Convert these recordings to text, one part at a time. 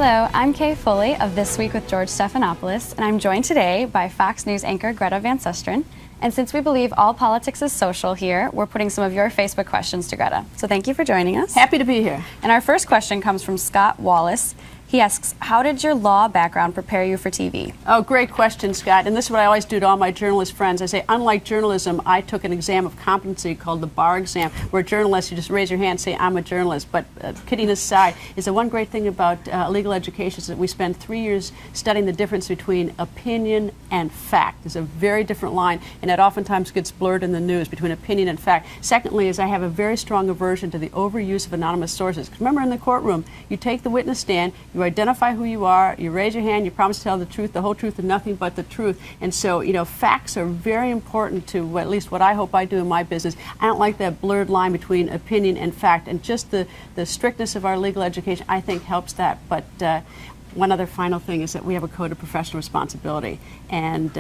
Hello, I'm Kay Foley of This Week with George Stephanopoulos, and I'm joined today by Fox News anchor Greta Van Susteren. And since we believe all politics is social here, we're putting some of your Facebook questions to Greta. So thank you for joining us. Happy to be here. And our first question comes from Scott Wallace. He asks, how did your law background prepare you for TV? Oh, great question, Scott. And this is what I always do to all my journalist friends. I say, unlike journalism, I took an exam of competency called the bar exam, where journalists, you just raise your hand and say, I'm a journalist. But kidding aside, is the one great thing about legal education is that we spend 3 years studying the difference between opinion and fact. There's a very different line, and that oftentimes gets blurred in the news between opinion and fact. Secondly, is I have a very strong aversion to the overuse of anonymous sources. Remember, in the courtroom, you take the witness stand, you identify who you are, you raise your hand, you promise to tell the truth, the whole truth, and nothing but the truth. And so, you know, facts are very important to at least what I hope I do in my business. I don't like that blurred line between opinion and fact, and just the strictness of our legal education, I think, helps that. But one other final thing is that we have a code of professional responsibility. And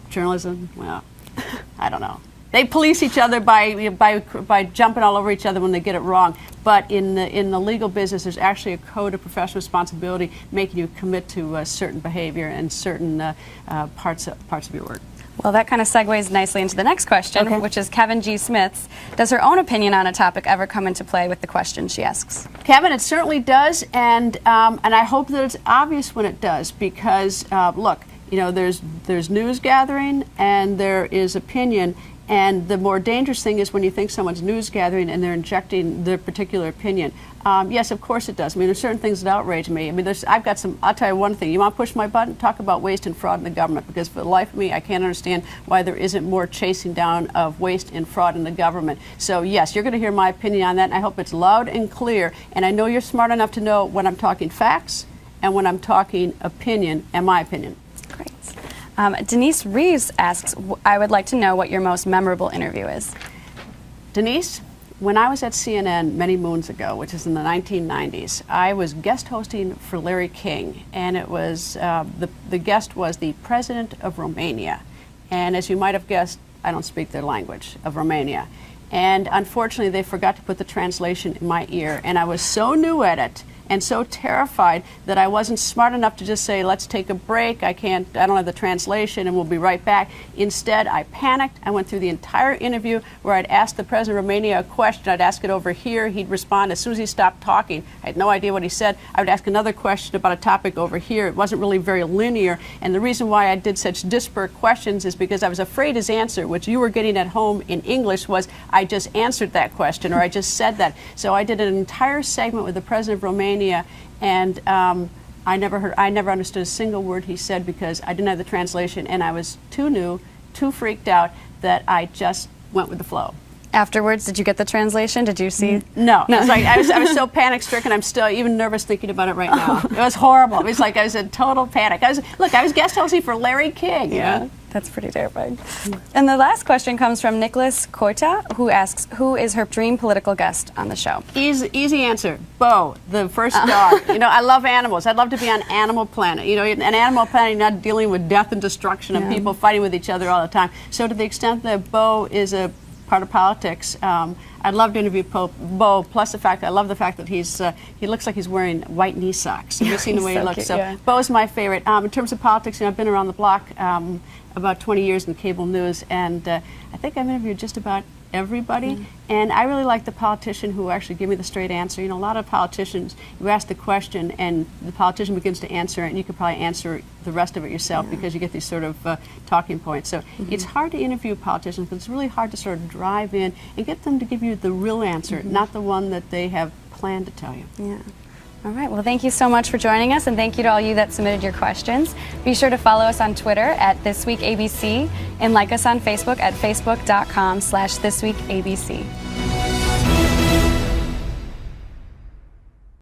journalism, well, I don't know. They police each other by jumping all over each other when they get it wrong. But in the legal business, there's actually a code of professional responsibility making you commit to certain behavior and certain parts of your work. Well, that kind of segues nicely into the next question, which is Kevin G. Smith's. Does her own opinion on a topic ever come into play with the question she asks? Kevin, it certainly does, and I hope that it's obvious when it does, because look, you know, there's news gathering and there is opinion. And the more dangerous thing is when you think someone's news gathering and they're injecting their particular opinion. Yes, of course it does. I mean, there's certain things that outrage me. I mean, I've got some, I'll tell you one thing. You want to push my button? Talk about waste and fraud in the government, because for the life of me, I can't understand why there isn't more chasing down of waste and fraud in the government. So yes, you're going to hear my opinion on that, and I hope it's loud and clear. And I know you're smart enough to know when I'm talking facts and when I'm talking opinion and my opinion. Great. Denise Reeves asks, I would like to know what your most memorable interview is. Denise, when I was at CNN many moons ago, which is in the 1990s, I was guest hosting for Larry King, and it was the guest was the president of Romania. And as you might have guessed, I don't speak their language of Romania. And unfortunately, they forgot to put the translation in my ear, and I was so new at it and so terrified that I wasn't smart enough to just say, let's take a break, I don't have the translation and we'll be right back. Instead, I panicked. I went through the entire interview where I'd ask the president of Romania a question, I'd ask it over here, he'd respond. As soon as he stopped talking, I had no idea what he said. I would ask another question about a topic over here. It wasn't really very linear, and the reason why I did such disparate questions is because I was afraid his answer, which you were getting at home in English, was I just answered that question or I just said that. So I did an entire segment with the president of Romania, and I never understood a single word he said because I didn't have the translation, and I was too new, too freaked out that I just went with the flow. Afterwards, did you get the translation? Did you see? No. It was like, I was so panic-stricken, I'm still even nervous thinking about it right now. It was horrible. It was like I was in total panic. I was guest hosting for Larry King. Yeah, that's pretty terrifying. And the last question comes from Nicholas Koita, who asks, who is her dream political guest on the show? Easy answer. Bo, the first dog. You know, I love animals. I'd love to be on Animal Planet. You know, an Animal Planet, you're not dealing with death and destruction and people fighting with each other all the time. So to the extent that Bo is a part of politics, I'd love to interview Bo, plus the fact I love the fact that he looks like he's wearing white knee socks. Have you seen the way he looks? Cute, so Bo's my favorite. In terms of politics, you know, I've been around the block about 20 years in cable news, and I think I've interviewed just about everybody, and I really like the politician who actually give me the straight answer. You know, a lot of politicians, you ask the question and the politician begins to answer it, and you could probably answer the rest of it yourself because you get these sort of talking points. So it's hard to interview politicians, but it's really hard to sort of drive in and get them to give you the real answer, not the one that they have planned to tell you. Yeah. All right, well, thank you so much for joining us, and thank you to all you that submitted your questions. Be sure to follow us on Twitter at ThisWeekABC and like us on Facebook at facebook.com/ThisWeekABC.